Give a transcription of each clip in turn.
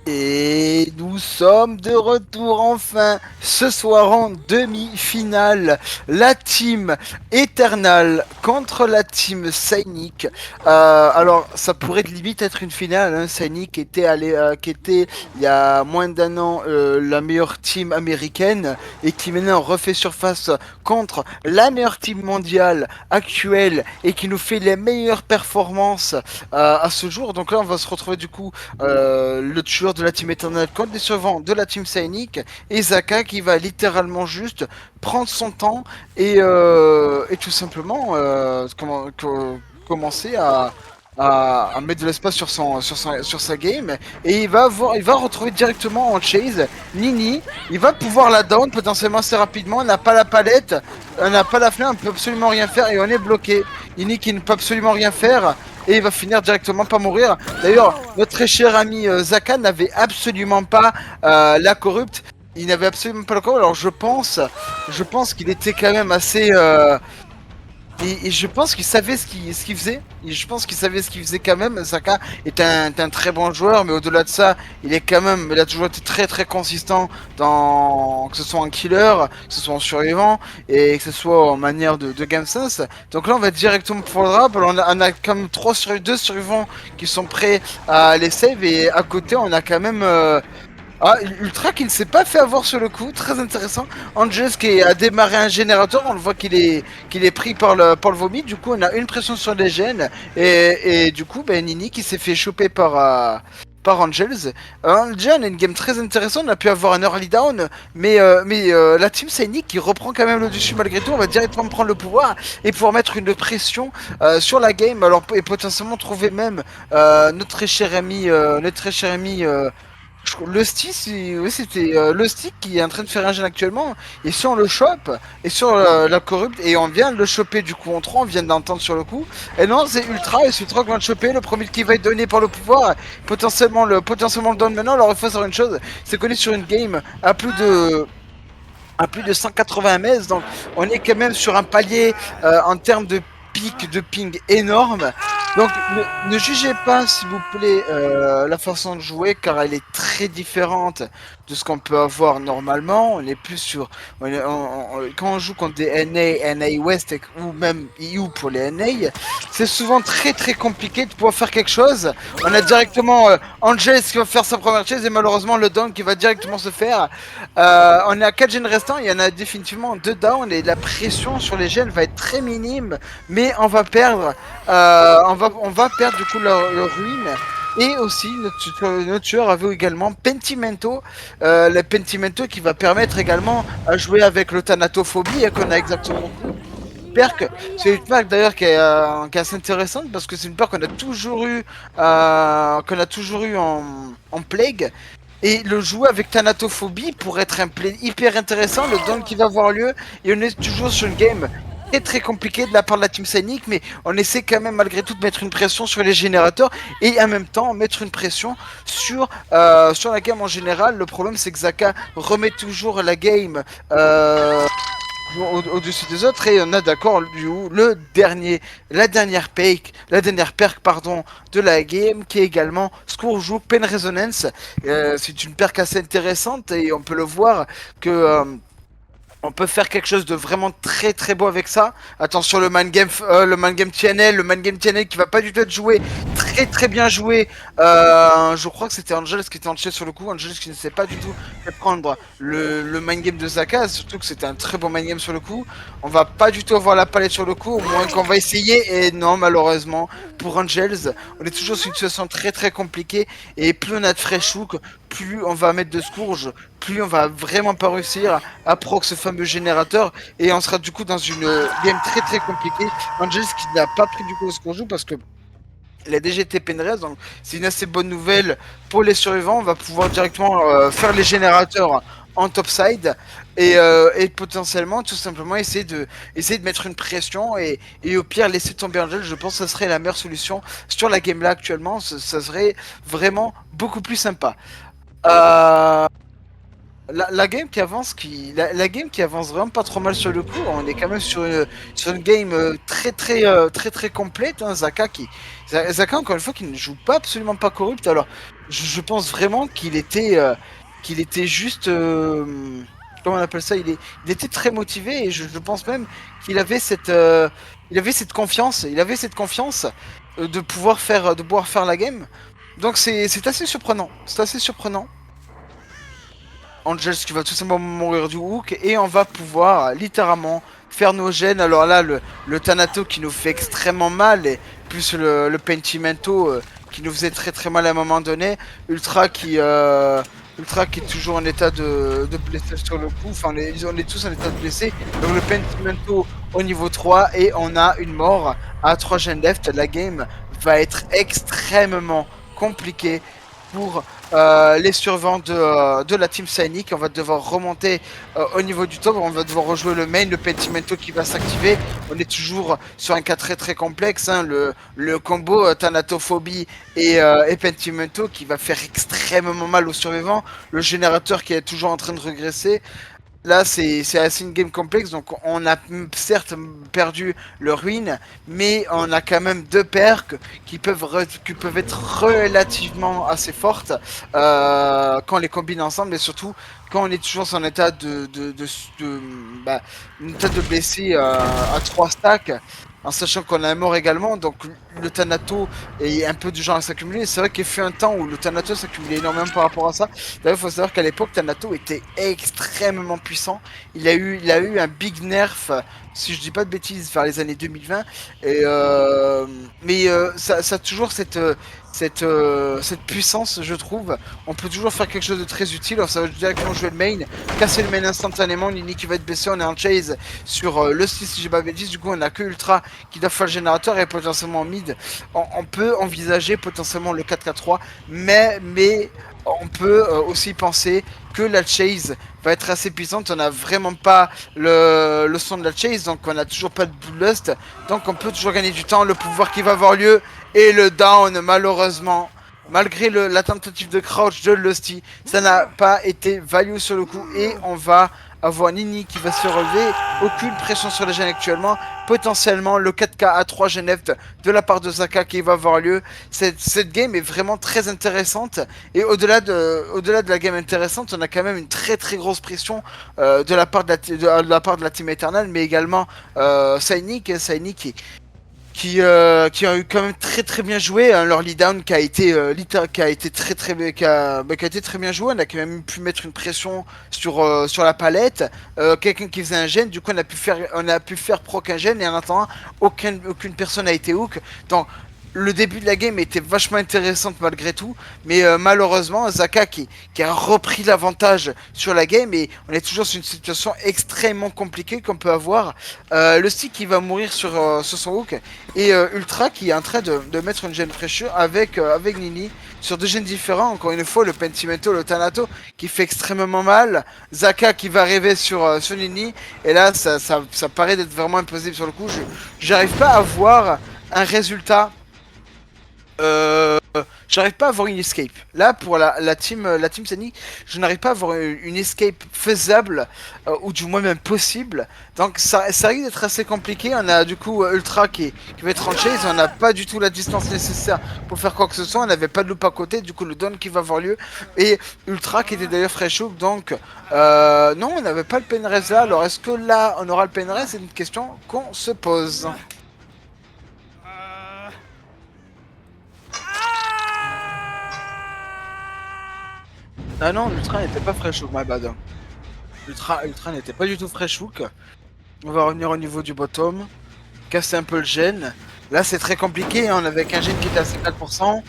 Et nous sommes de retour enfin ce soir en demi-finale. La team Eternal contre la team Sainik. Alors ça pourrait limite être une finale. Hein. Sainik qui était il y a moins d'un an la meilleure team américaine et qui maintenant refait surface contre la meilleure team mondiale actuelle et qui nous fait les meilleures performances à ce jour. Donc là on va se retrouver du coup le tueur de la team Eternal contre les survivants de la team Sainik et Zaka qui va littéralement juste prendre son temps et tout simplement commencer à mettre de l'espace sur sa game et il va retrouver directement en chase Nini. Il va pouvoir la down potentiellement assez rapidement. On n'a pas la palette, on n'a pas la flamme, on peut absolument rien faire et on est bloqué. Nini qui ne peut absolument rien faire et il va finir directement par mourir. D'ailleurs, notre très cher ami Zaka n'avait absolument pas la corrupte. Il n'avait absolument pas la corrupte. Alors je pense qu'il était quand même assez et je pense qu'il savait ce qu'il faisait. Et je pense qu'il savait ce qu'il faisait quand même. Saka est un très bon joueur, mais au-delà de ça, il a toujours été très très consistant dans que ce soit en killer, que ce soit en survivant et que ce soit en manière de game sense. Donc là, on va directement pour le drop. On a quand même 2 survivants qui sont prêts à les save et à côté, on a quand même Ultra qui ne s'est pas fait avoir sur le coup, très intéressant. Angels qui a démarré un générateur, on le voit qu'il est pris par le vomi, du coup on a une pression sur les gènes, et du coup ben, Nini qui s'est fait choper par Angels. Angel a une game très intéressante, on a pu avoir un early down, mais la team Sainik qui reprend quand même le dessus malgré tout, on va directement prendre le pouvoir et pouvoir mettre une pression sur la game, alors et potentiellement trouver même notre très cher ami, le stick, oui, c'était le stick qui est en train de faire un gène actuellement. Et si on le chope, et sur la corrupte, et on vient de le choper du coup en 3, on vient d'entendre sur le coup. Et non, c'est Ultra, et c'est Ultra qui vient de choper. Le premier qui va être donné par le pouvoir, potentiellement le donne maintenant. Alors il faut savoir une chose, c'est qu'on est sur une game à plus de 180 ms, donc on est quand même sur un palier en termes de pic de ping énorme. Donc ne jugez pas s'il vous plaît la façon de jouer car elle est très différente de ce qu'on peut avoir normalement. On est plus sur quand on joue contre des NA West ou même EU pour les NA, c'est souvent très très compliqué de pouvoir faire quelque chose. On a directement Angel qui va faire sa première chaise et malheureusement le down qui va directement se faire. On a 4 gènes restants, il y en a définitivement 2 down et la pression sur les gènes va être très minime, mais on va perdre, on va perdre du coup leur ruine. Et aussi, notre tueur avait également Pentimento, le Pentimento qui va permettre également à jouer avec le Thanatophobie et qu'on a exactement perk. C'est une perk d'ailleurs qui est assez intéressante parce que c'est une perk qu'on a toujours eu en Plague. Et le jouer avec Thanatophobie pour être un play hyper intéressant, le don qui va avoir lieu, et on est toujours sur une game très très compliquée de la part de la team Scénic, mais on essaie quand même malgré tout de mettre une pression sur les générateurs et en même temps mettre une pression sur la game en général. Le problème c'est que Zaka remet toujours la game au-dessus des autres et on a d'accord la dernière perk pardon de la game qui est également Scourgeouk Pen Resonance. C'est une perk assez intéressante et on peut le voir que on peut faire quelque chose de vraiment très très beau avec ça. Attention le man game TNL qui va pas du tout être joué, très très bien joué. Je crois que c'était Angels qui était en chat sur le coup, Angels qui ne sait pas du tout fait prendre le mind game de Zaka, surtout que c'était un très bon mind game sur le coup. On va pas du tout avoir la palette sur le coup, au moins qu'on va essayer. Et non, malheureusement pour Angels, on est toujours sur une situation très très compliquée et plus on a de fresh hook, plus on va mettre de Scourge, plus on va vraiment pas réussir à proc ce fameux générateur et on sera du coup dans une game très très compliquée. Angels qui n'a pas pris du coup ce qu'on joue parce que il a déjà été Penrez, donc c'est une assez bonne nouvelle pour les survivants. On va pouvoir directement faire les générateurs en topside et potentiellement tout simplement essayer de mettre une pression et au pire laisser tomber Angel. Je pense que ça serait la meilleure solution sur la game là actuellement. Ça serait vraiment beaucoup plus sympa. Euh, La game qui avance, la game qui avance vraiment pas trop mal sur le coup. On est quand même sur une game très complète. Hein. Zaka encore une fois qui ne joue pas absolument pas corrupt. Alors je pense vraiment qu'il était juste comment on appelle ça, il était très motivé et je pense même qu'il avait il avait cette confiance, de pouvoir faire la game. Donc c'est assez surprenant, c'est assez surprenant. Angels qui va tout simplement mourir du hook et on va pouvoir littéralement faire nos gènes. Alors là, le Thanato qui nous fait extrêmement mal et plus le Pentimento qui nous faisait très mal à un moment donné. Ultra Ultra qui est toujours en état de blessé sur le coup. Enfin, on est tous en état de blessé. Donc le Pentimento au niveau 3 et on a une mort à 3 gènes left. La game va être extrêmement compliquée pour les survivants de la team Sainik. On va devoir remonter au niveau du top. On va devoir rejouer le main, le Pentimento qui va s'activer. On est toujours sur un cas très complexe. Hein, le combo Thanatophobie et Pentimento qui va faire extrêmement mal aux survivants. Le générateur qui est toujours en train de regresser. Là, c'est assez une game complexe, donc on a certes perdu le ruine, mais on a quand même deux perks qui peuvent être relativement assez fortes quand on les combine ensemble, et surtout quand on est toujours en état bah, un état de blessé à 3 stacks, en sachant qu'on a un mort également, donc le Thanato est un peu du genre à s'accumuler. C'est vrai qu'il fut un temps où le Thanato s'accumulait énormément par rapport à ça. D'ailleurs, il faut savoir qu'à l'époque, Thanato était extrêmement puissant. Il a eu un big nerf, si je dis pas de bêtises, vers les années 2020. Mais ça a toujours cette puissance, je trouve. On peut toujours faire quelque chose de très utile. Alors, ça va directement jouer le main, casser le main instantanément. Nini qui va être baissé, on est en chase sur le 6, si j'ai pas de bêtises. Du coup, on a que Ultra qui doit faire le générateur et potentiellement mid. On peut envisager potentiellement le 4-4-3, mais on peut aussi penser que la chase va être assez puissante. On n'a vraiment pas le son de la chase, donc on n'a toujours pas de Bloodlust. Donc on peut toujours gagner du temps. Le pouvoir qui va avoir lieu et le down, malheureusement, malgré la tentative de crouch de Lusty, ça n'a pas été value sur le coup. Et on va avoir Nini qui va se relever. Aucune pression sur les gènes actuellement. Potentiellement le 4K à 3 Genève de la part de Zaka qui va avoir lieu. Cette game est vraiment très intéressante. Et au-delà de la game intéressante, on a quand même une très grosse pression de la part de la team Eternal, mais également Sainik qui a eu quand même très bien joué. Hein, leur lead down qui a été qui a été qui a été très bien joué. On a quand même pu mettre une pression sur la palette. Quelqu'un qui faisait un gène, du coup on a pu faire proc un gène et en attendant aucune personne a été hook. Donc le début de la game était vachement intéressante malgré tout, mais malheureusement Zaka qui a repris l'avantage sur la game et on est toujours sur une situation extrêmement compliquée qu'on peut avoir. Le stick qui va mourir sur son hook et Ultra qui est en train de mettre une gêne fraîcheur avec Nini sur deux gènes différents. Encore une fois, le Pentimento, le Thanato qui fait extrêmement mal. Zaka qui va arriver sur Nini et là ça paraît d'être vraiment impossible sur le coup. J'arrive pas à voir un résultat euh, j'arrive pas à avoir une escape. Là, pour la team Sani, je n'arrive pas à avoir une escape faisable, ou du moins même possible. Donc ça risque d'être assez compliqué. On a du coup Ultra qui va être en chase. On n'a pas du tout la distance nécessaire pour faire quoi que ce soit. On n'avait pas de loop à côté. Du coup, le down qui va avoir lieu. Et Ultra qui était d'ailleurs fresh hook. Donc, non, on n'avait pas le penrez là. Alors, est-ce que là, on aura le penrez? C'est une question qu'on se pose. Ah non, l'Ultra n'était pas fresh hook, my bad. Ultra n'était pas du tout fresh hook. On va revenir au niveau du bottom. Casser un peu le gène. Là, c'est très compliqué. Hein. On avait qu'un gène qui était à 54%.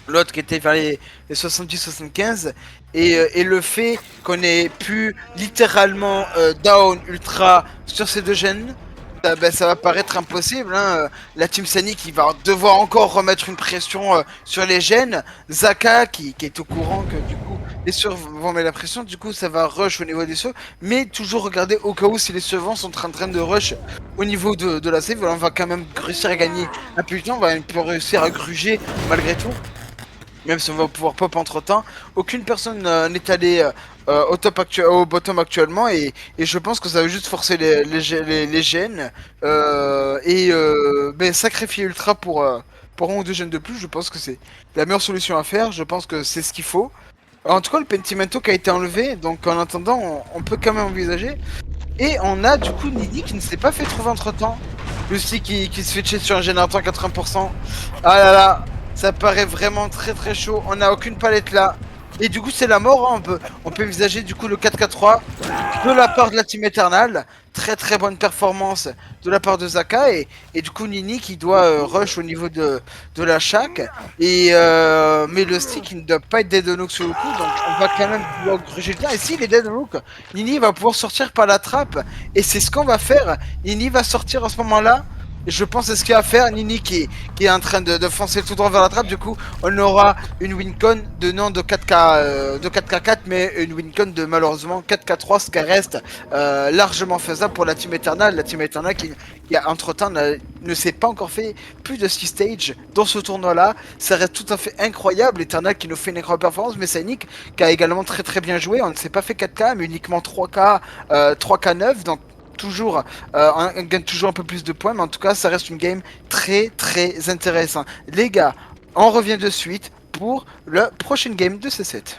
L'autre qui était vers les 70-75. Et le fait qu'on ait pu littéralement down Ultra sur ces deux gènes, ça va paraître impossible. Hein. La team Sani qui va devoir encore remettre une pression sur les gènes. Zaka qui est au courant que du coup les survivants vont mettre la pression. Du coup ça va rush au niveau des sauts. Mais toujours regarder au cas où si les survivants sont en train de rush au niveau de la save. On va quand même réussir à gagner un peu de temps. On va réussir à gruger malgré tout. Même si on va pouvoir pop entre temps. Aucune personne n'est allée au bottom actuellement et je pense que ça va juste forcer les gènes ben, sacrifier Ultra pour un ou deux gènes de plus. Je pense que c'est la meilleure solution à faire. Je pense que c'est ce qu'il faut. En tout cas, le Pentimento qui a été enlevé, donc en attendant, on peut quand même envisager. Et on a du coup Nini qui ne s'est pas fait trouver entre temps. Lucy qui se fait tuer sur un générateur à 80%. Ah là là, ça paraît vraiment très très chaud. On n'a aucune palette là. Et du coup, c'est la mort. Hein. On peut envisager du coup le 4-4-3 de la part de la Team Eternal. Très très bonne performance de la part de Zaka. Et du coup, Nini qui doit rush au niveau de la shack. Mais le stick il ne doit pas être dead on hook sur le coup. Donc on va quand même pouvoir gruger le bien. Et s'il est dead on hook, Nini va pouvoir sortir par la trappe. Et c'est ce qu'on va faire. Nini va sortir à ce moment-là. Je pense que c'est ce qu'il va faire. Nini qui est en train de foncer tout droit vers la trappe. Du coup, on aura une wincon de non de 4K, de 4K4, mais une wincon de malheureusement 4K3, ce qui reste largement faisable pour la Team Eternal. La Team Eternal qui a entre-temps ne s'est pas encore fait plus de 6 stages dans ce tournoi-là. Ça reste tout à fait incroyable. Eternal qui nous fait une incroyable performance, mais c'est Nick qui a également très très bien joué. On ne s'est pas fait 4K, mais uniquement 3K, 3K9. Donc toujours, on gagne toujours un peu plus de points, mais en tout cas, ça reste une game très très intéressante. Les gars, on revient de suite pour le prochain game de C7.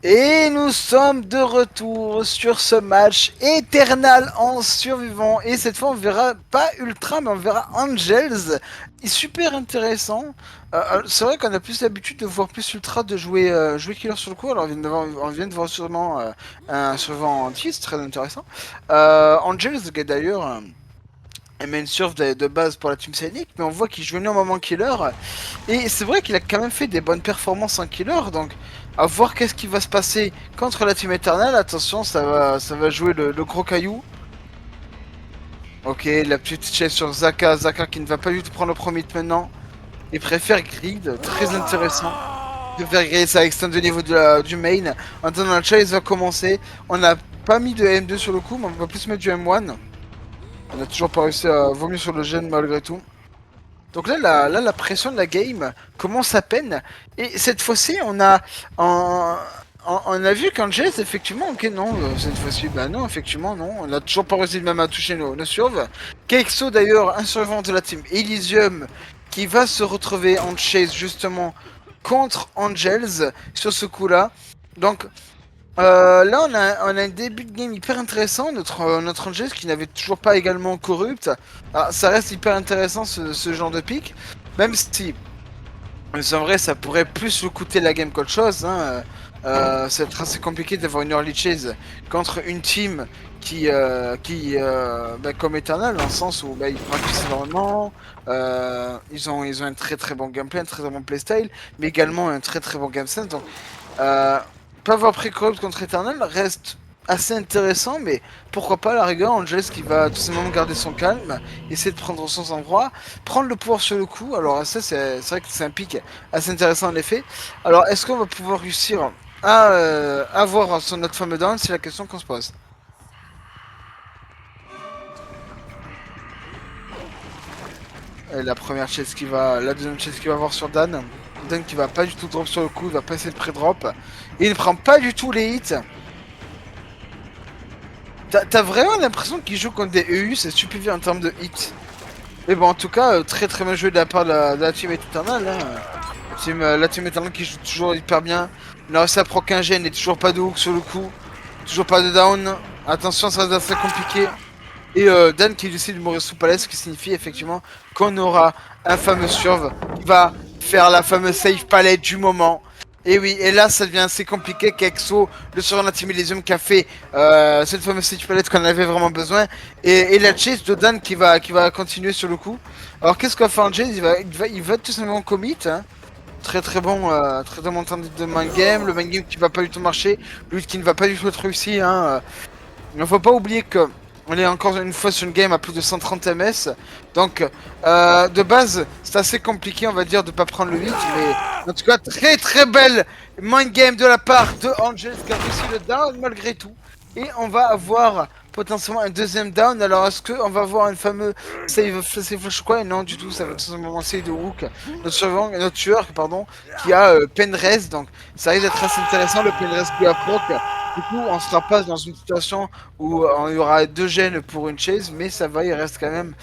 Et nous sommes de retour sur ce match éternel en survivant. Et cette fois, on verra pas Ultra, mais on verra Angels. Et super intéressant. C'est vrai qu'on a plus l'habitude de voir plus Ultra de jouer, jouer Killer sur le coup. Alors, on vient de voir sûrement un survivant anti, c'est très intéressant. Angels, d'ailleurs. Elle met une surf de base pour la Team Scénic, mais on voit qu'il joue en moment killer. Et c'est vrai qu'il a quand même fait des bonnes performances en killer, donc à voir qu'est-ce qui va se passer contre la Team Eternal. Attention, ça va jouer le gros caillou. Ok, la petite chaise sur Zaka, Zaka qui ne va pas du tout prendre le premier hit maintenant. Il préfère grid, très intéressant. Il préfère grid, ça extend le niveau du main. En attendant, la chase va commencer. On n'a pas mis de M2 sur le coup, mais on va plus mettre du M1. On a toujours pas réussi à vomir sur le gène malgré tout. Donc là, la pression de la game commence à peine. Et cette fois-ci, on a vu qu'Angels, effectivement, ok, non, cette fois-ci, bah non, effectivement, non. On a toujours pas réussi même à toucher nos surves. Kexo, d'ailleurs, un survivant de la team Elysium, qui va se retrouver en chase, justement, contre Angels sur ce coup-là. Donc, là, on a un début de game hyper intéressant. Notre Angels qui n'avait toujours pas également corrupt. Alors, ça reste hyper intéressant ce genre de pick. Même si, en vrai, ça pourrait plus vous coûter la game qu'autre chose. Hein. C'est assez compliqué d'avoir une early chase contre une team bah, comme Eternal, dans le sens où bah, ils practicent énormément. Ils ont un très très bon gameplay, un très très bon playstyle, mais également un très très bon gamesense. Donc, euh, pas avoir pris corrupt contre Eternal reste assez intéressant, mais pourquoi pas à la rigueur Angels qui va tout simplement garder son calme, essayer de prendre son sang-froid, prendre le pouvoir sur le coup. Alors ça c'est vrai que c'est un pic assez intéressant en effet. Alors est-ce qu'on va pouvoir réussir à avoir son notre fameux down, c'est la question qu'on se pose. Et la première chase qui va, la deuxième chase qui va avoir sur Dan. Dan qui va pas du tout drop sur le coup, il va pas essayer de pré-drop. Il ne prend pas du tout les hits. T'as vraiment l'impression qu'il joue contre des EU, c'est stupéfiant en termes de hits. Mais bon, en tout cas, très très bien joué de la part de la team Eternal. Hein. La team Eternal qui joue toujours hyper bien. Il a réussi à proc un gène et toujours pas de hook sur le coup. Toujours pas de down. Attention, ça va être assez compliqué. Et Dan qui décide de mourir sous palette, ce qui signifie effectivement qu'on aura un fameux surv qui va faire la fameuse save palette du moment. Et oui, et là ça devient assez compliqué qu'Exo, le survivant de la Team Elysium qui a fait cette fameuse save palette qu'on avait vraiment besoin. Et la chase de Dan qui va continuer sur le coup. Alors qu'est-ce qu'on va faire en chase, il va tout simplement commit. Hein. Très très bon temps de main game. Le main game qui va pas du tout marcher. Lui qui ne va pas du tout être réussi. Hein. Il ne faut pas oublier que on est encore une fois sur une game à plus de 130 ms. Donc, de base, c'est assez compliqué, on va dire, de pas prendre le 8. Mais en tout cas, très très belle mind game de la part de Angels qui a réussi le down malgré tout. Et on va avoir potentiellement un deuxième down. Alors, est-ce qu'on va avoir une fameuse save flash quoi? Non, du tout, ça va tout simplement save de Rook. Notre tueur, pardon, qui a Penrez. Donc, ça risque d'être assez intéressant. Le Penrez qui a proc. Du coup, on se rappasse dans une situation où il y aura 2 gènes pour une chase, mais ça va, il reste quand même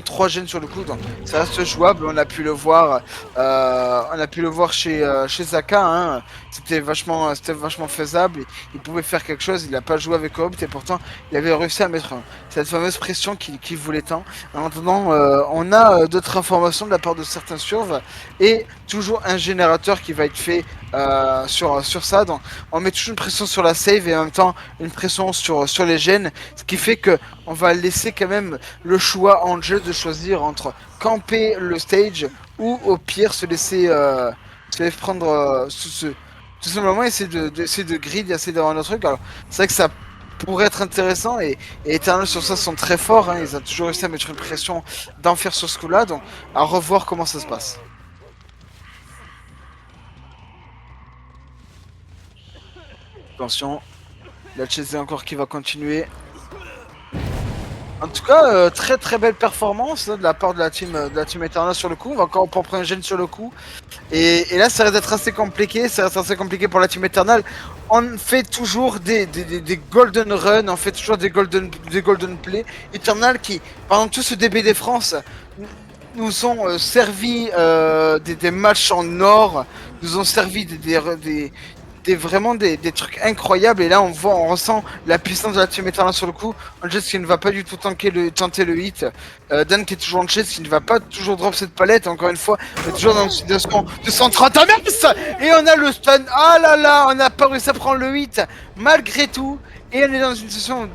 3 gènes sur le coup, donc ça reste jouable. On a pu le voir, chez Zaka. Hein. C'était vachement faisable. Il pouvait faire quelque chose. Il n'a pas joué avec Hobbit et pourtant il avait réussi à mettre cette fameuse pression qu'il voulait tant. En attendant, on a d'autres informations de la part de certains surves et toujours un générateur qui va être fait sur ça. Donc, on met toujours une pression sur la save et en même temps une pression sur les gènes, ce qui fait que on va laisser quand même le choix à Angel de choisir entre camper le stage ou au pire se laisser prendre tout simplement essayer de grid et essayer d'avoir notre truc. Alors c'est vrai que ça pourrait être intéressant et Eternal sur ça sont très forts, hein. Ils ont toujours réussi à mettre une pression d'enfer sur ce coup là, donc à revoir comment ça se passe. Attention, la chase encore qui va continuer. En tout cas, très très belle performance hein, de la part de la team Eternal sur le coup. On va encore prendre un gène sur le coup. Et là, ça risque d'être assez compliqué. Ça reste assez compliqué pour la team Eternal. On fait toujours des golden runs, on fait toujours des golden play. Eternal qui, pendant tout ce DBD France, nous ont servi des matchs en or, nous ont servi vraiment des trucs incroyables. Et là, on ressent la puissance de la Team Eternal sur le coup. Angels qui ne va pas du tout tenter le hit. Dan qui est toujours en chase, qui ne va pas toujours drop cette palette. Encore une fois, on est toujours dans une situation de 130 et on a le stun. Ah là là, on n'a pas réussi à prendre le hit malgré tout. Et on est dans une situation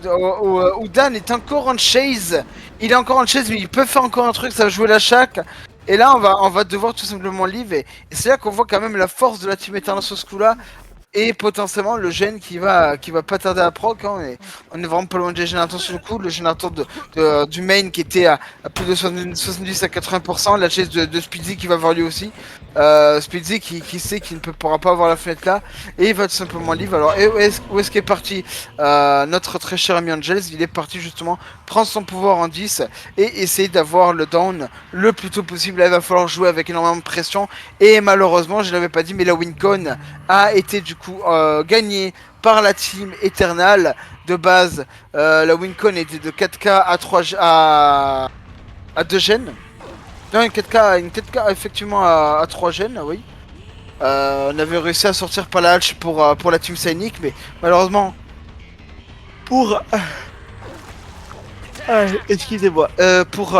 où Dan est encore en chase. Il est encore en chase, mais il peut faire encore un truc, ça va jouer la chaque. Et là, on va devoir tout simplement live. Et c'est là qu'on voit quand même la force de la Team Eternal sur ce coup-là. Et potentiellement le gène qui va pas tarder à proc. Hein, on est vraiment pas loin des générateurs sur le coup. Le générateur du main qui était à plus de 70 à 80%. La chaise de Speedsy qui va voir lui aussi. Speedsy qui sait qu'il ne pourra pas avoir la fenêtre là. Et il va tout simplement live. Alors où est-ce qu'il est parti notre très cher ami Angels? Il est parti justement prendre son pouvoir en 10 et essayer d'avoir le down le plus tôt possible. Là, il va falloir jouer avec énormément de pression. Et malheureusement, je l'avais pas dit, mais la wincon a été du coup gagnée par la team Eternal. De base, la wincon était de 4K à 3 à 2 gènes. Non, une 4K effectivement à 3 gènes, oui. On avait réussi à sortir par la hatch pour la team Cynic, mais malheureusement pour excusez-moi. Pour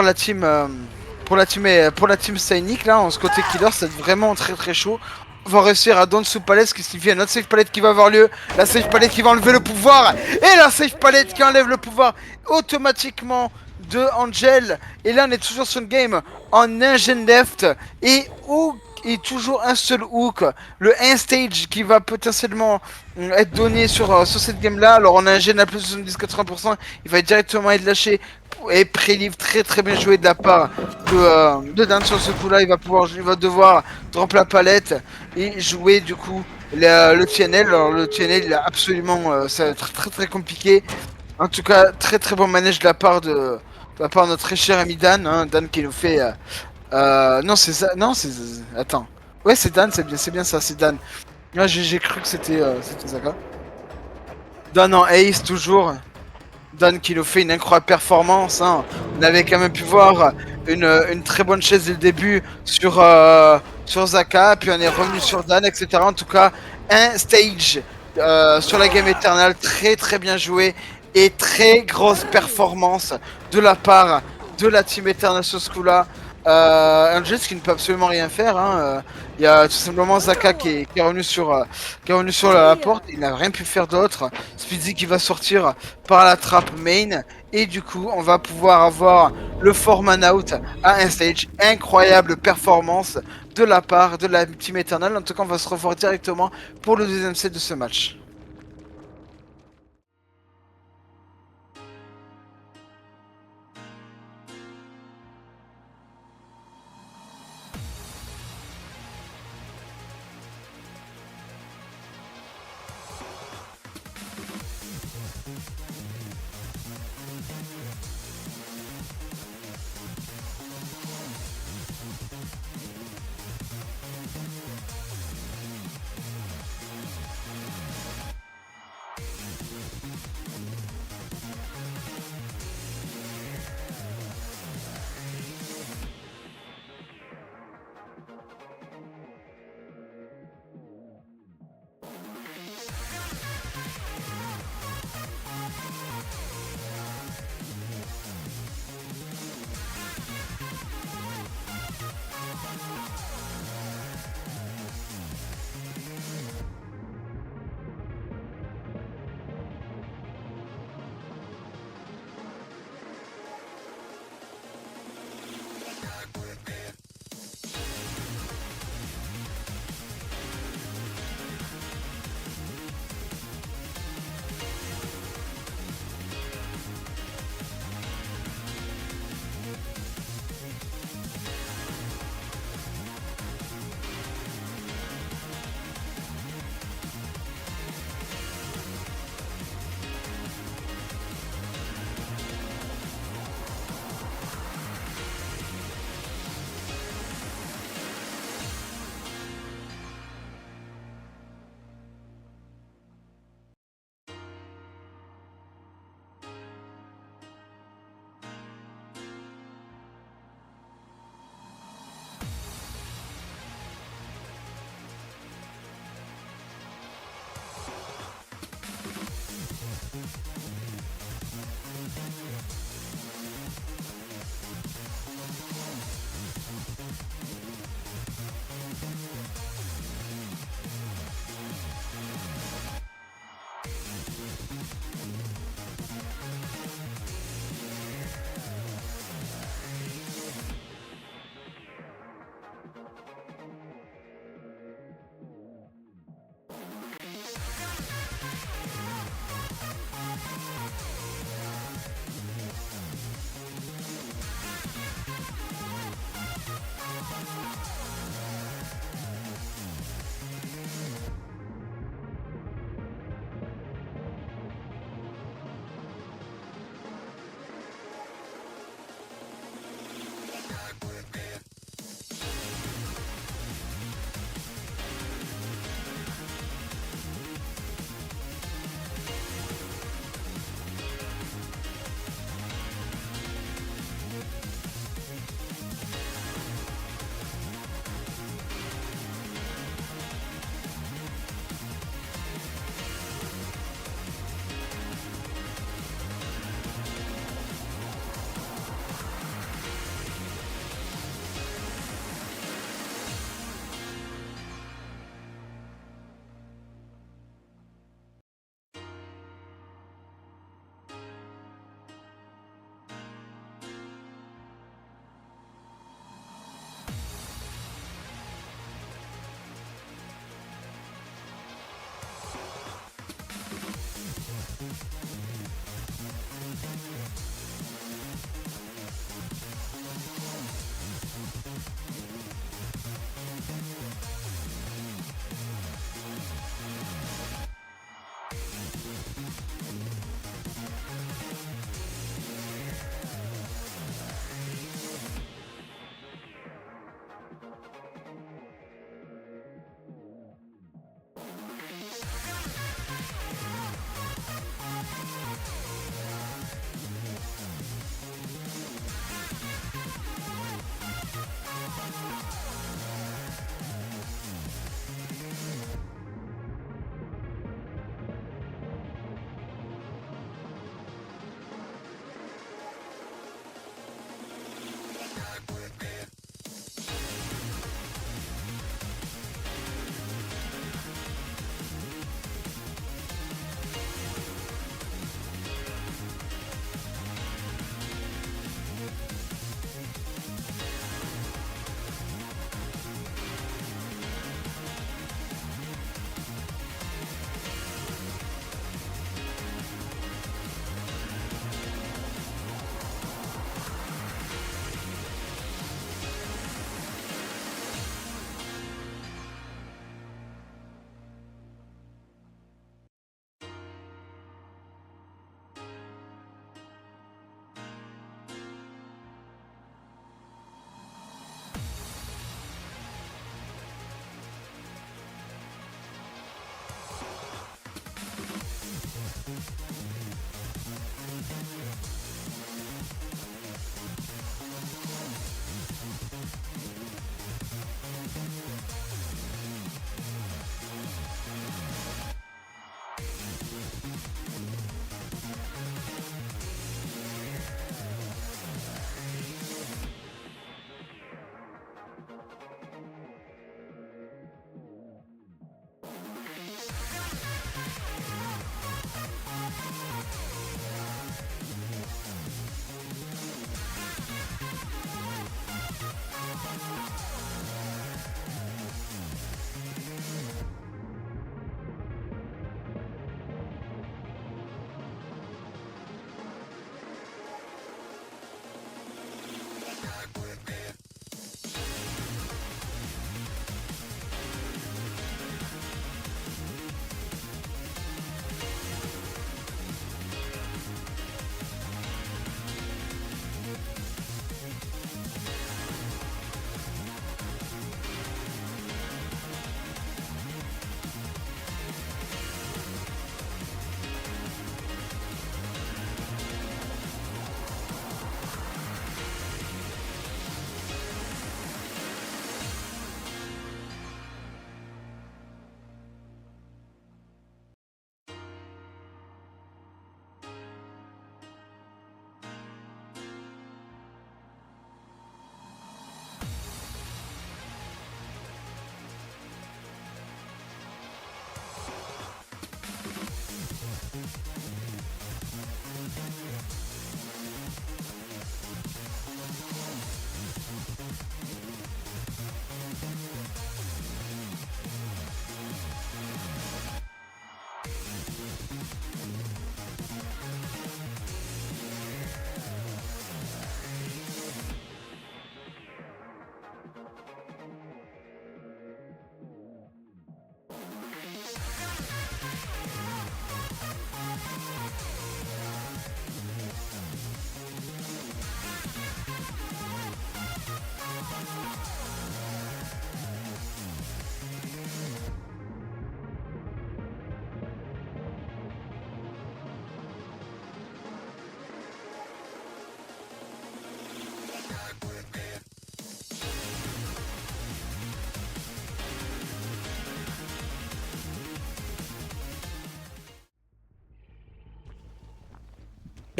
la team pour la team Cynic là, en ce côté killer, c'est vraiment très très chaud. On va réussir à down sous palette, ce qui signifie un autre save palette qui va avoir lieu. La save palette qui va enlever le pouvoir. Et la save palette qui enlève le pouvoir automatiquement de Angel. Et là on est toujours sur une game en un gen left. Et toujours un seul hook, le 1 stage qui va potentiellement être donné sur cette game là. Alors on a un gène à plus de 70-80%, il va directement être lâché et pré-live très très bien joué de la part de Dan sur ce coup là. Il va devoir drop la palette et jouer du coup le TNL. Alors le TNL il a absolument ça va être très très compliqué. En tout cas très très bon manège de la part de notre très cher ami Dan, hein, Dan qui nous fait non, c'est ça. Non, c'est. Attends. Ouais, c'est Dan, c'est bien ça, c'est Dan. Ouais, j'ai cru que c'était Zaka. Dan en ace, toujours. Dan qui nous fait une incroyable performance. Hein. On avait quand même pu voir une très bonne chaise dès le début sur Zaka, puis on est revenu sur Dan, etc. En tout cas, un stage sur la game Eternal, très très bien joué et très grosse performance de la part de la team Eternal sur ce coup-là. Angels qui ne peut absolument rien faire. Hein. Il y a tout simplement Zaka qui est revenu qui est revenu sur la porte. Il n'a rien pu faire d'autre. Speedy qui va sortir par la trappe main. Et du coup, on va pouvoir avoir le 4-man out à un stage. Incroyable performance de la part de la team Eternal. En tout cas, on va se revoir directement pour le deuxième set de ce match.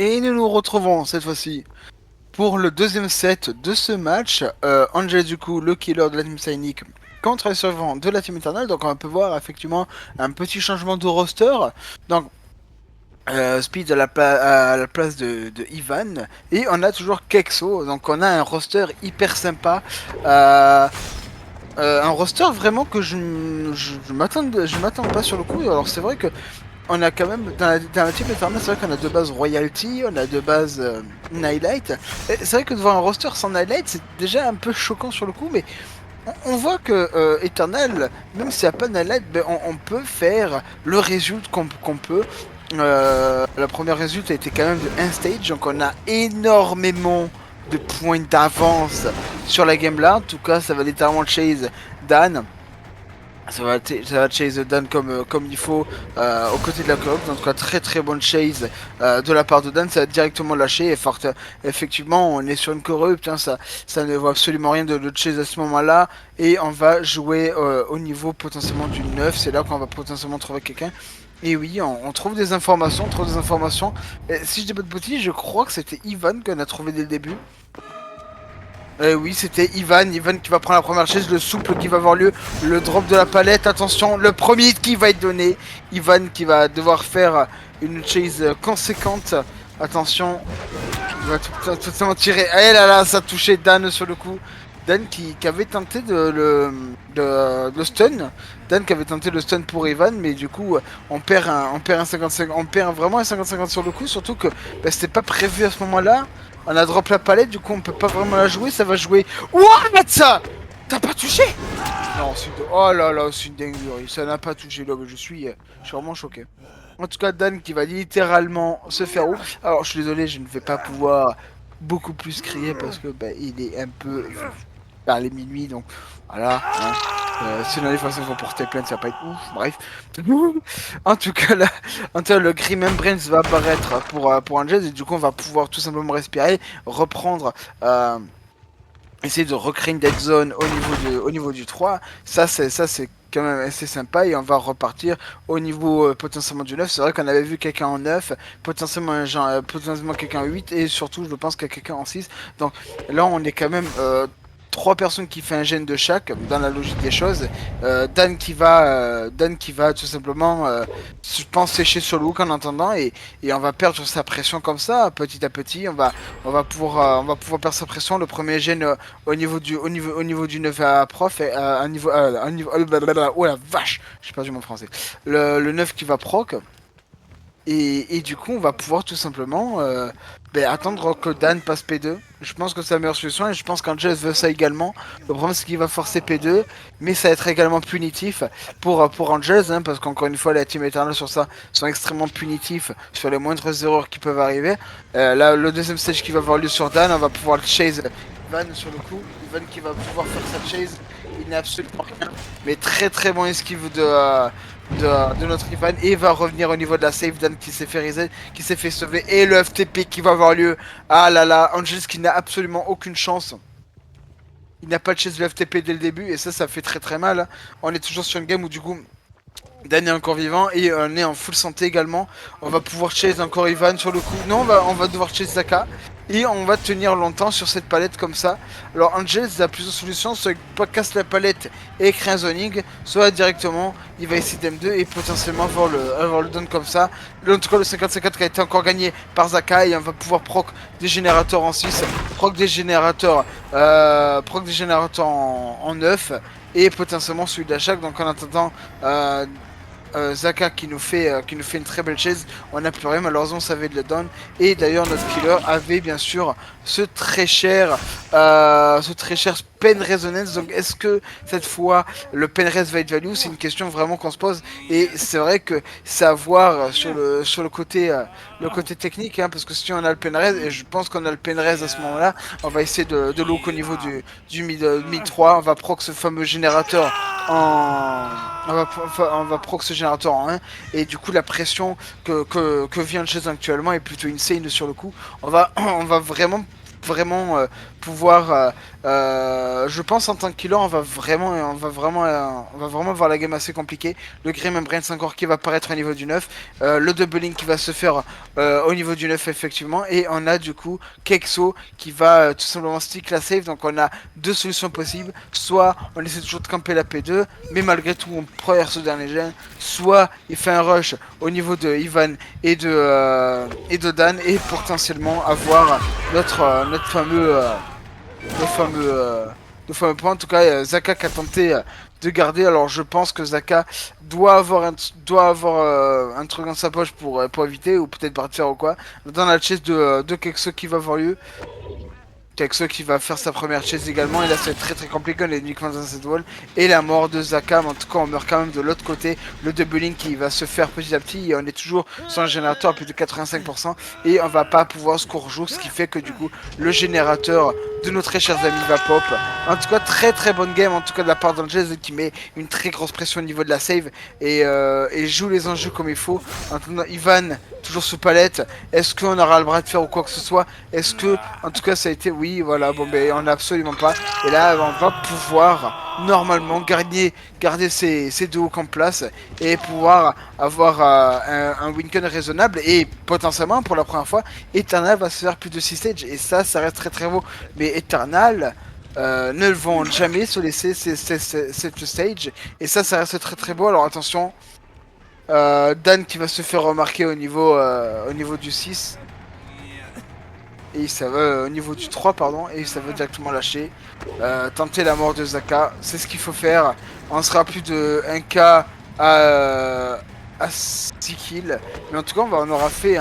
Et nous nous retrouvons cette fois-ci pour le deuxième set de ce match. Angel, du coup, le killer de la Team Cynic contre les servants de la Team Eternal. Donc on peut voir effectivement un petit changement de roster. Donc Speed à la place de Ivan. Et on a toujours Kexo. Donc on a un roster hyper sympa. Un roster vraiment que je m'attends pas sur le coup. Alors c'est vrai que on a quand même dans la team Eternal, c'est vrai qu'on a de base Royalty, on a de base Nightlight. Et c'est vrai que de voir un roster sans Nightlight, c'est déjà un peu choquant sur le coup, mais on voit que Eternal, même s'il n'y a pas de Nightlight, ben, on peut faire le result qu'on peut. La première résulte a été quand même de 1 stage, donc on a énormément de points d'avance sur la game là. En tout cas, ça va littéralement chase Dan. Ça va chase Dan comme il faut aux côtés de la cloque. Donc très très bonne chase de la part de Dan. Ça va directement lâcher. Et effectivement, on est sur une corrupte. Hein, ça ne vaut absolument rien de chase à ce moment-là. Et on va jouer au niveau potentiellement du 9. C'est là qu'on va potentiellement trouver quelqu'un. Et oui, on trouve des informations, on trouve des informations. Et si je dis pas de bêtises, je crois que c'était Ivan qu'on a trouvé dès le début. Oui, c'était Ivan qui va prendre la première chaise, le souple qui va avoir lieu, le drop de la palette, attention, le premier hit qui va être donné. Ivan qui va devoir faire une chase conséquente. Attention, il va tout simplement tirer. Eh là là, ça a touché Dan sur le coup. Dan qui avait tenté de stun. Dan qui avait tenté le stun pour Ivan, mais du coup, on perd un 55, on perd vraiment un 50-50 sur le coup, surtout que bah, c'était pas prévu à ce moment-là. On a drop la palette, du coup on peut pas vraiment la jouer, ça va jouer. What ça? T'as pas touché? Non, oh là là, c'est une dinguerie, ça n'a pas touché là, je suis vraiment choqué. En tout cas, Dan qui va littéralement se faire ouf. Alors je suis désolé, je ne vais pas pouvoir beaucoup plus crier parce que bah, il est un peu vers les minuit, donc voilà. Hein. Sinon les façons vont porter plainte, ça va pas être ouf. Bref. En tout cas, là, le Grim Embrace va apparaître pour Angel et du coup on va pouvoir tout simplement respirer, reprendre. Essayer de recréer une dead zone au niveau du 3, ça c'est quand même assez sympa et on va repartir au niveau potentiellement du 9. C'est vrai qu'on avait vu quelqu'un en 9, potentiellement potentiellement quelqu'un en 8 et surtout je pense qu'il y a quelqu'un en 6. Donc là on est quand même 3 personnes qui fait un gène de chaque dans la logique des choses. Dan qui va tout simplement je pense sécher sur le hook en attendant et on va perdre sa pression comme ça petit à petit. On va pouvoir perdre sa pression. Le premier gène au niveau du 9 à prof et oh la vache, j'ai perdu mon français. Le 9 qui va proc. Et du coup, on va pouvoir tout simplement attendre que Dan passe P2. Je pense que c'est la meilleure solution et je pense qu'Angel veut ça également. Le problème, c'est qu'il va forcer P2, mais ça va être également punitif pour Angel, hein, parce qu'encore une fois, les Team Eternal sur ça sont extrêmement punitifs sur les moindres erreurs qui peuvent arriver. Là, le deuxième stage qui va avoir lieu sur Dan, on va pouvoir le chase Ivan sur le coup. Ivan qui va pouvoir faire sa chase. Il n'a absolument rien, mais très très bon esquive de notre Ivan et va revenir au niveau de la save. Dan qui s'est fait reset, qui s'est fait sauver et le FTP qui va avoir lieu. Ah là là, Angels qui n'a absolument aucune chance. Il n'a pas de chase le FTP dès le début et ça fait très très mal. On est toujours sur une game où du coup Dan est encore vivant et on est en full santé également. On va pouvoir chase encore Ivan sur le coup. Non, on va devoir chase Zaka. Et on va tenir longtemps sur cette palette comme ça. Alors Angels a plusieurs solutions, soit il casse la palette et créer un zoning, soit directement il va essayer d'M2 et potentiellement avoir le down comme ça. En tout cas le 50-50 qui a été encore gagné par Zaka et on va pouvoir proc des générateurs en 6, proc des générateurs en 9 et potentiellement celui d'Achak. Donc en attendant Zaka qui nous fait une très belle chase. On a pleuré, malheureusement ça avait de la down. Et d'ailleurs notre killer avait bien sûr ce très cher pen resonance. Donc est-ce que cette fois le pen res va être value? C'est une question vraiment qu'on se pose. Et c'est vrai que c'est à voir sur le côté technique, hein, parce que si on a le pen res, et je pense qu'on a le pen res à ce moment-là, on va essayer de look au niveau du mid 3. On va proc ce fameux générateur on va proc ce générateur en 1 et du coup la pression que vient de chez actuellement est plutôt insane sur le coup. On va vraiment pouvoir je pense en tant que killer on va vraiment voir la game assez compliquée. Le Grim Embrace encore qui va apparaître au niveau du 9, le doubling qui va se faire au niveau du 9 effectivement, et on a du coup Kexo qui va tout simplement stick la save. Donc on a deux solutions possibles, soit on essaie toujours de camper la P2 mais malgré tout on perd ce dernier gen, soit il fait un rush au niveau de Ivan et de Dan et potentiellement avoir notre point. En tout cas Zaka qui a tenté de garder. Alors je pense que Zaka doit avoir un truc dans sa poche pour éviter ou peut-être partir ou quoi dans la chase de Kexo qui va avoir lieu. Texo qui va faire sa première chase également, et là c'est très très compliqué, on est uniquement dans cette wall, et la mort de Zaka, mais en tout cas on meurt quand même de l'autre côté, le doubling qui va se faire petit à petit, et on est toujours sur un générateur à plus de 85%, et on va pas pouvoir score jour, ce qui fait que du coup le générateur de nos très chers amis va pop. En tout cas très très bonne game, en tout cas de la part d'Angels qui met une très grosse pression au niveau de la save, et joue les enjeux comme il faut. Maintenant Ivan, toujours sous palette, est-ce qu'on aura le bras de fer ou quoi que ce soit? Est-ce que, en tout cas, ça a été oui, voilà, bon, ben, on n'a absolument pas. Et là, on va pouvoir normalement garder ces deux hooks en place et pouvoir avoir un win-con raisonnable. Et potentiellement, pour la première fois, Eternal va se faire plus de 6 stages. Et ça reste très très beau. Mais Eternal. Ne vont jamais se laisser cette stage, et ça reste très très beau. Alors attention, Dan qui va se faire remarquer au niveau du 6. Et ça va au niveau du 3 pardon, et ça va directement lâcher. Tenter la mort de Zaka, c'est ce qu'il faut faire. On sera plus de 1k à 6 kills. Mais en tout cas on aura fait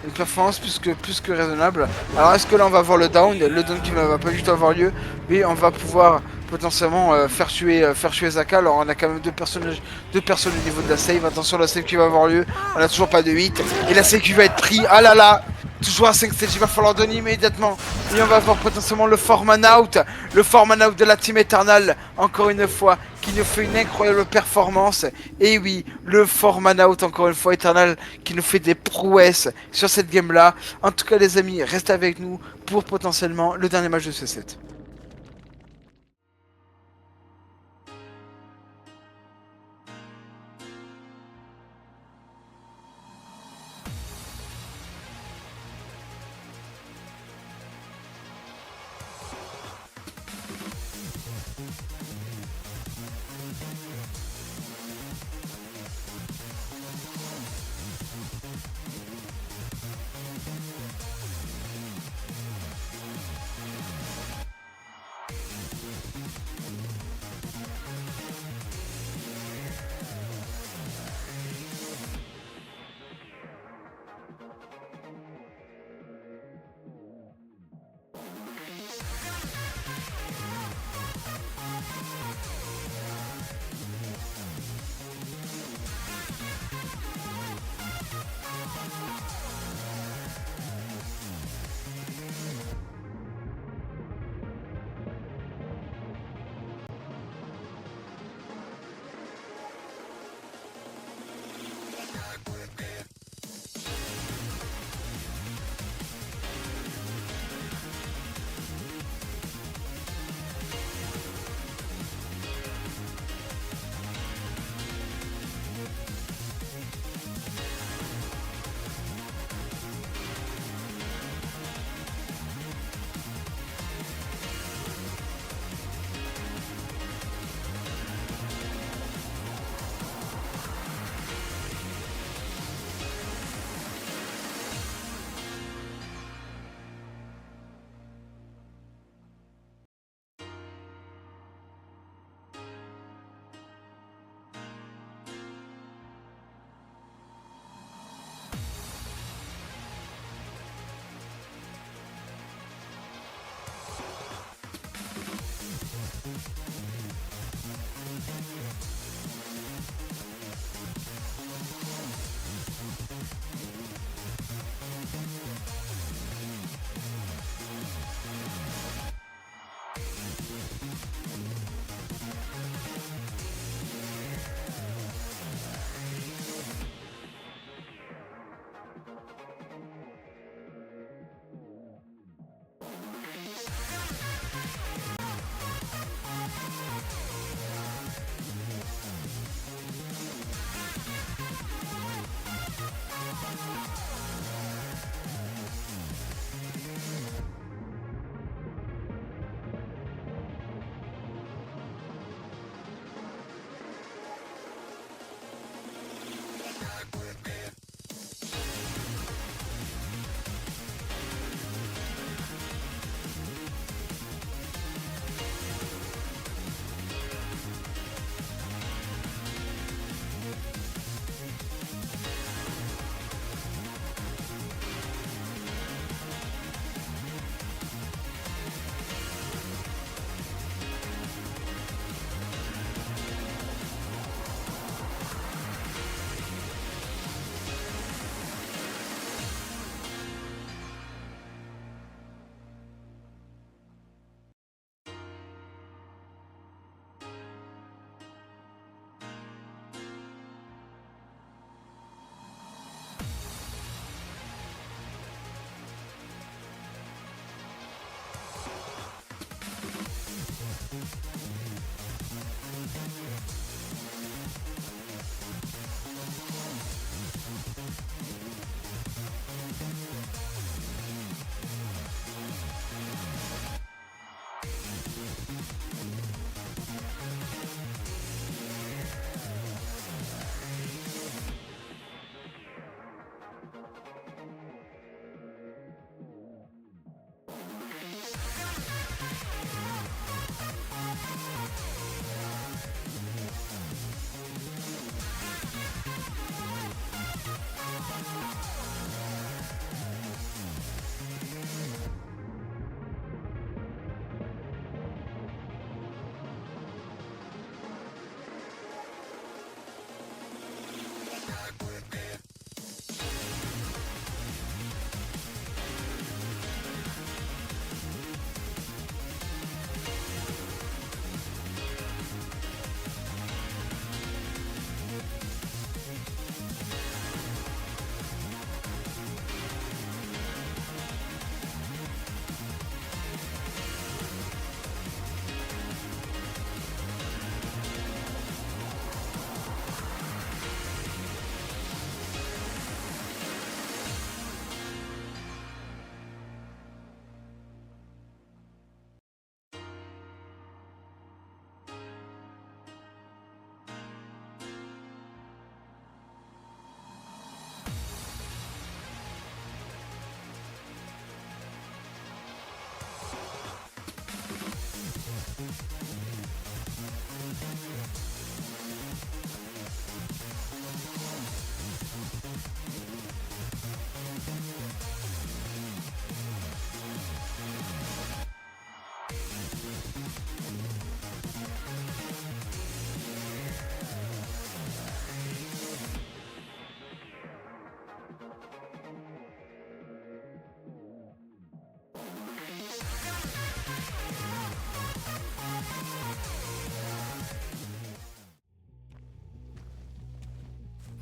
une performance plus que raisonnable. Alors est-ce que là on va voir le down? Le down qui ne va pas du tout avoir lieu. Mais on va pouvoir potentiellement faire tuer Zaka. Alors on a quand même deux personnes au niveau de la save. Attention, la save qui va avoir lieu. On a toujours pas de 8. Et la save qui va être pris. Ah là là, toujours à 5 stages, il va falloir donner immédiatement. Et on va voir potentiellement le Foreman out. Le Foreman out de la Team Eternal, encore une fois, qui nous fait une incroyable performance. Et oui, le Foreman out, encore une fois, Eternal, qui nous fait des prouesses sur cette game-là. En tout cas, les amis, restez avec nous pour potentiellement le dernier match de ce set.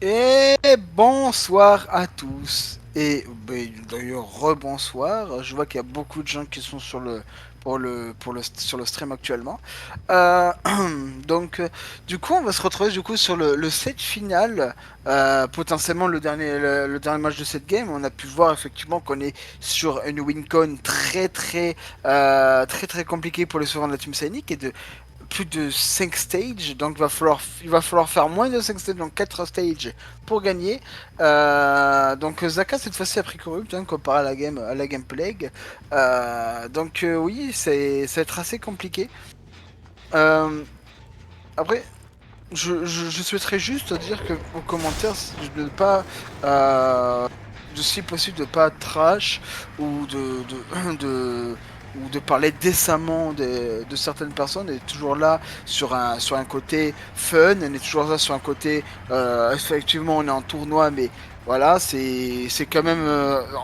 Et bonsoir à tous. Et d'ailleurs rebonsoir. Je vois qu'il y a beaucoup de gens qui sont sur le sur le stream actuellement. Euh, donc du coup on va se retrouver du coup sur le set final. Potentiellement le dernier match de cette game. On a pu voir effectivement qu'on est sur une wincon très compliquée pour les survivants de la Team Scénique et de plus de 5 stages, donc il va falloir faire moins de 5 stages, donc 4 stages pour gagner. Donc Zaka cette fois-ci a pris corrupt hein, comparé à la gameplay. Oui, ça va être assez compliqué. Euh, Après, je souhaiterais juste dire que aux commentaires, de ne pas, de si possible, de pas trash ou ou de parler décemment de certaines personnes. On est toujours là sur un côté fun, on est toujours là sur un côté, effectivement, on est en tournoi, mais voilà, c'est quand même,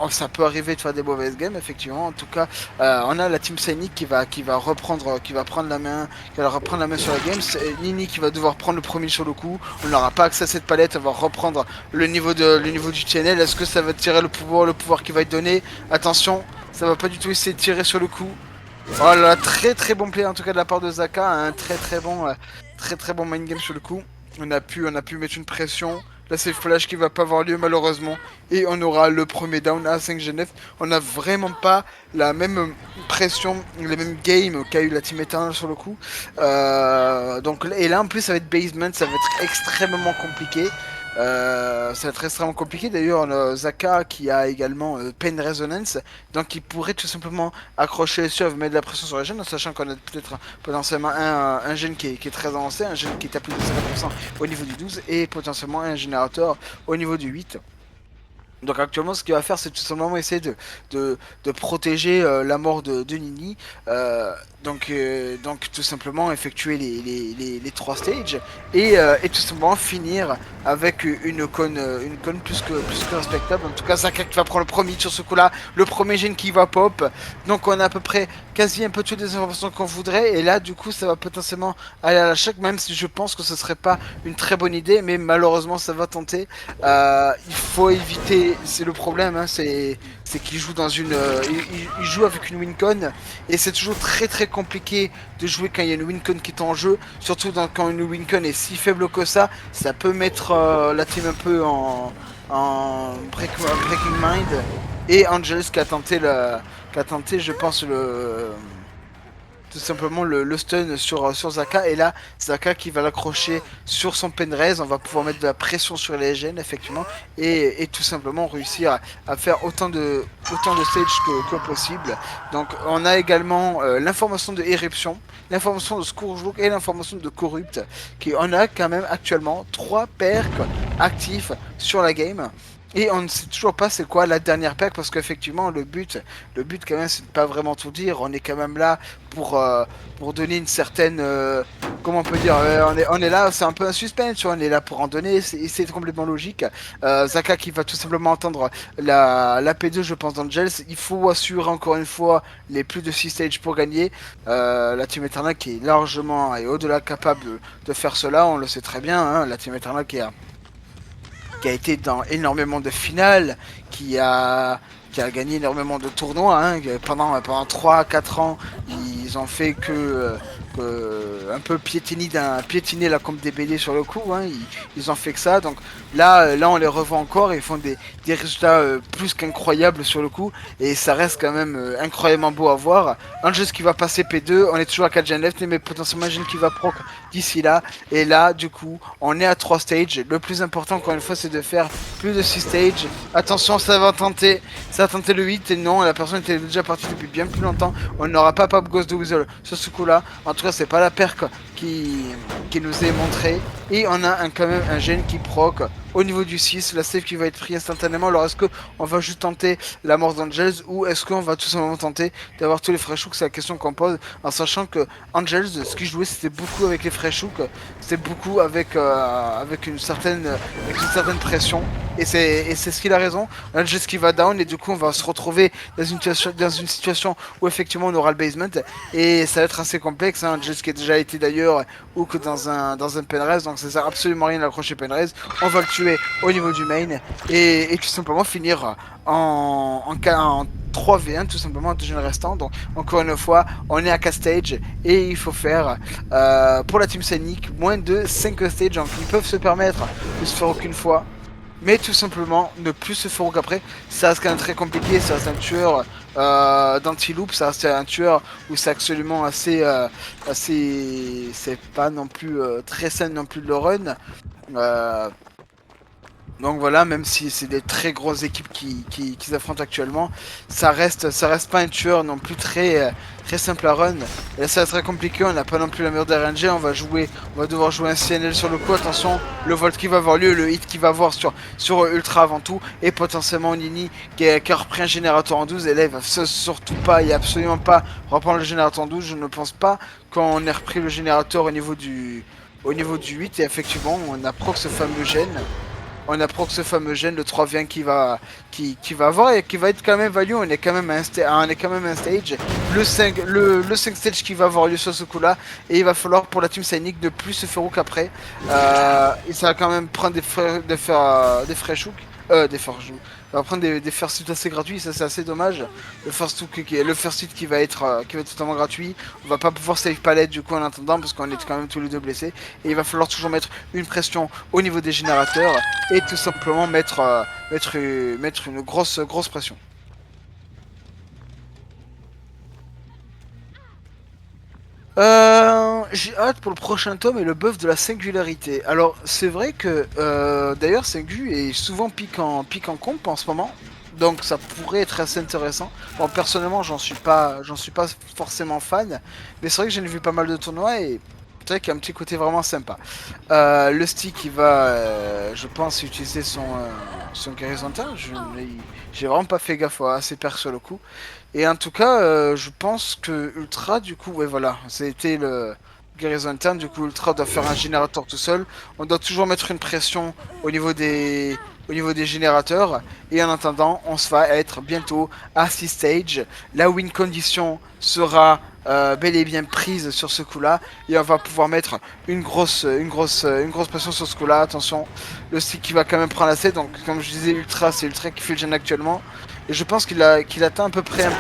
ça peut arriver de faire des mauvaises games, effectivement. En tout cas, on a la team Scénique qui va reprendre, qui va prendre la main qui va reprendre la main sur la game. C'est Nini qui va devoir prendre le premier sur le coup. On n'aura pas accès à cette palette. Elle va reprendre le niveau du channel. Est-ce que ça va tirer le pouvoir qui va être donné? Attention, ça va pas du tout essayer de tirer sur le coup. Oh là là, très bon play en tout cas de la part de Zaka. Un très bon main game sur le coup. On a pu mettre une pression. Là, c'est flash qui va pas avoir lieu malheureusement. Et on aura le premier down à 5G9. On n'a vraiment pas la même pression, les mêmes games qu'a eu la Team Eternal sur le coup. Et là, en plus, ça va être basement. Ça va être extrêmement compliqué. Ça va être extrêmement compliqué. D'ailleurs, on a Zaka qui a également Pain Resonance. Donc, il pourrait tout simplement accrocher les surf, mettre de la pression sur les gènes, en sachant qu'on a peut-être potentiellement un gène qui est très avancé, un gène qui est à plus de 50% au niveau du 12 et potentiellement un générateur au niveau du 8. Donc actuellement, ce qu'il va faire, c'est tout simplement essayer de protéger la mort de Nini. Donc tout simplement effectuer les 3 stages et tout simplement finir avec une cône plus que respectable. En tout cas, Zaka qui va prendre le premier sur ce coup-là, le premier gène qui va pop. Donc on a à peu près quasi un peu toutes les informations qu'on voudrait. Et là, du coup, ça va potentiellement aller à la choc, même si je pense que ce serait pas une très bonne idée. Mais malheureusement, ça va tenter. Il faut éviter, c'est le problème, hein, c'est qu'il joue dans il joue avec une wincon et c'est toujours très compliqué de jouer quand il y a une wincon qui est en jeu, surtout quand une wincon est si faible que ça peut mettre la team un peu en breaking mind. Et Angelus qui a tenté, je pense tout simplement le stun sur Zaka. Et là, Zaka qui va l'accrocher sur son penraise. On va pouvoir mettre de la pression sur les gènes, effectivement. Et tout simplement réussir à faire autant de stages que possible. Donc, on a également l'information de éruption, l'information de Scourgelook et l'information de Corrupt. On a quand même actuellement 3 perks actifs sur la game. Et on ne sait toujours pas c'est quoi la dernière perk parce qu'effectivement le but quand même c'est de pas vraiment tout dire. On est quand même là pour donner une certaine, comment on peut dire, on est là, c'est un peu un suspense, tu vois, on est là pour en donner, c'est complètement logique. Zaka qui va tout simplement entendre la P2 je pense d'Angels. Il faut assurer encore une fois les plus de 6 stages pour gagner. La Team Eternal qui est largement et au-delà capable de faire cela, on le sait très bien, hein, la Team Eternal qui a été dans énormément de finales, qui a gagné énormément de tournois. Hein, pendant 3-4 ans, ils ont fait un peu piétiner la Coupe des BD sur le coup. Hein, ils ont fait que ça. Donc là, on les revoit encore. Ils font des résultats plus qu'incroyables sur le coup. Et ça reste quand même incroyablement beau à voir. Un jeu qui va passer P2. On est toujours à 4 gen left, mais potentiellement un gène qui va proc d'ici là. Et là, du coup, on est à 3 stages. Le plus important, encore une fois, c'est de faire plus de 6 stages. Attention, ça va tenter le 8 et non, la personne était déjà partie depuis bien plus longtemps. On n'aura pas Pop Ghost de Weasel sur ce coup là. En tout cas, c'est pas la perk qui nous est montrée. Et on a quand même un gène qui proc au niveau du 6, la save qui va être prise instantanément. Alors est-ce qu'on va juste tenter la mort d'Angels ou est-ce qu'on va tout simplement tenter d'avoir tous les fresh hooks? C'est la question qu'on pose en sachant que Angels, ce qu'il jouait c'était beaucoup avec les fresh hooks, c'était beaucoup avec une certaine pression. Et c'est ce qu'il a raison. Angels qui va down et du coup on va se retrouver dans une situation où effectivement on aura le basement et ça va être assez complexe. Hein. Angels qui a déjà été d'ailleurs hook dans un penraise, donc ça sert absolument rien d'accrocher penraise. On va le tuer tuer au niveau du main et tout simplement finir en 3v1 tout simplement en 2 jeunes restants. Donc encore une fois, on est à 4 stages et il faut faire pour la team Scénic moins de 5 stages. Donc ils peuvent se permettre de se faire aucune fois. Mais tout simplement, ne plus se faire qu'après, ça reste quand même très compliqué, ça reste un tueur d'anti-loop, ça reste un tueur où c'est absolument c'est pas non plus très sain non plus de le run. Euh, donc voilà, même si c'est des très grosses équipes qui s'affrontent actuellement, ça reste pas un tueur non plus très simple à run. Et là, ça va être très compliqué, on n'a pas non plus la meilleure des RNG, on va devoir jouer un CNL sur le coup, attention, le volt qui va avoir lieu, le hit qui va avoir sur Ultra avant tout, et potentiellement Nini qui a repris un générateur en 12, et là il va surtout pas, il y a absolument pas reprendre le générateur en 12, je ne pense pas qu'on ait repris le générateur au niveau du 8, et effectivement on a proc ce fameux gène. On apprend que ce fameux gène, le 3v1 qui va avoir et qui va être quand même value, on est quand même à un, stage. Le 5 stage qui va avoir lieu sur ce coup là, et il va falloir pour la team Scénic de plus se faire hook après. Et ça va quand même prendre des frais hook. Ça va prendre des first hits assez gratuits, ça c'est assez dommage. Le first hit qui va être totalement gratuit. On va pas pouvoir save palette du coup en attendant parce qu'on est quand même tous les deux blessés. Et il va falloir toujours mettre une pression au niveau des générateurs et tout simplement mettre une grosse pression. J'ai hâte pour le prochain tome et le buff de la singularité. Alors c'est vrai que d'ailleurs Singu est souvent pique en comp en ce moment, donc ça pourrait être assez intéressant. Bon personnellement j'en suis pas forcément fan, mais c'est vrai que j'en ai vu pas mal de tournois et c'est vrai qu'il y a un petit côté vraiment sympa. Le stick il va, je pense, utiliser son guérison interne. J'ai vraiment pas fait gaffe à ses perks sur le coup. Et en tout cas, je pense que Ultra, du coup, ouais, voilà, c'était le guérison interne. Du coup, Ultra doit faire un générateur tout seul. On doit toujours mettre une pression au niveau des générateurs. Et en attendant, on se va être bientôt à 6 stages. La win condition sera bel et bien prise sur ce coup-là. Et on va pouvoir mettre une grosse pression sur ce coup-là. Attention, le stick qui va quand même prendre assez. Donc, comme je disais, Ultra, c'est Ultra qui fait le gène actuellement. Et je pense qu'il atteint à peu près un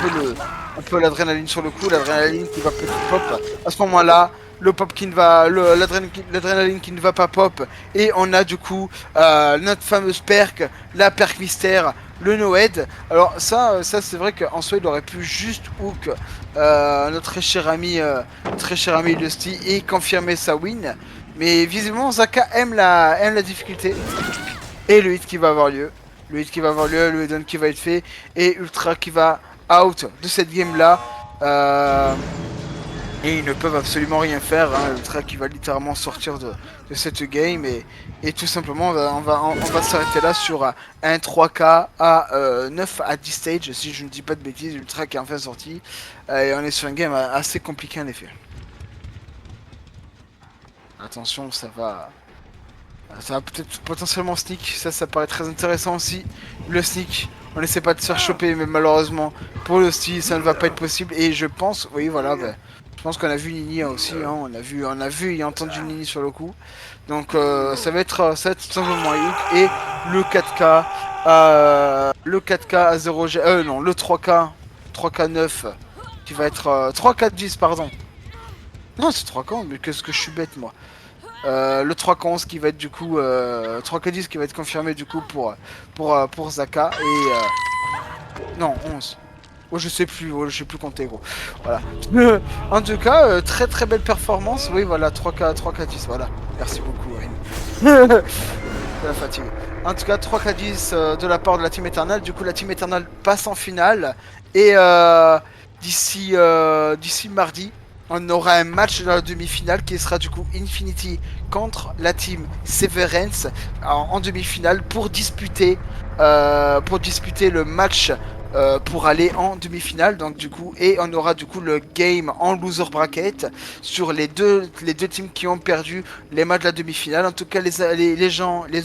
peu l'adrénaline sur le coup, l'adrénaline qui va peut-être pop. À ce moment-là, l'adrénaline qui ne va pas pop, et on a du coup notre fameuse perk, la perk mystère, le Noed. Alors ça c'est vrai qu'en soi il aurait pu juste hook notre très cher ami Lusty et confirmer sa win. Mais visiblement Zaka aime la difficulté et le hit qui va avoir lieu. Le hit qui va avoir lieu, le head-on qui va être fait, et Ultra qui va out de cette game là. Et ils ne peuvent absolument rien faire. Hein. Ultra qui va littéralement sortir de cette game. Et tout simplement, on va s'arrêter là sur un 3K à 9 à 10 stages, si je ne dis pas de bêtises. Ultra qui est enfin sorti. Et on est sur une game assez compliquée en effet. Attention, ça va peut-être potentiellement sneak, ça paraît très intéressant aussi. Le sneak, on essaie pas de se faire choper, mais malheureusement pour le style ça ne va pas être possible. Et je pense, oui voilà, je pense qu'on a vu Nini aussi, hein, on a vu et entendu Nini sur le coup. Donc ça va être tout simplement un hook. Et le 4K à 0 G, non, le 3K 9 qui va être 3K 10 pardon. Non, c'est 3K, mais qu'est-ce que je suis bête moi. Le 3K11 qui va être du coup 3K10 qui va être confirmé du coup pour Zaka et non 11. Oh je sais plus, je sais plus compter gros. Voilà. En tout cas, très belle performance. Oui voilà, 3K10, voilà. Merci beaucoup Wayne. La fatigue. En tout cas 3K10 de la part de la Team Eternal. Du coup la Team Eternal passe en finale. Et d'ici mardi, on aura un match dans la demi-finale qui sera du coup Infinity contre la team Severance en demi-finale pour disputer le match pour aller en demi-finale. Donc du coup, et on aura du coup le game en loser bracket sur les deux teams qui ont perdu les matchs de la demi-finale. En tout cas, les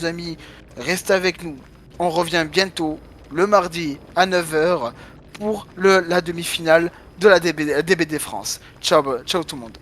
amis, restez avec nous. On revient bientôt le mardi à 9 h pour la demi-finale de la DBD France. Ciao tout le monde.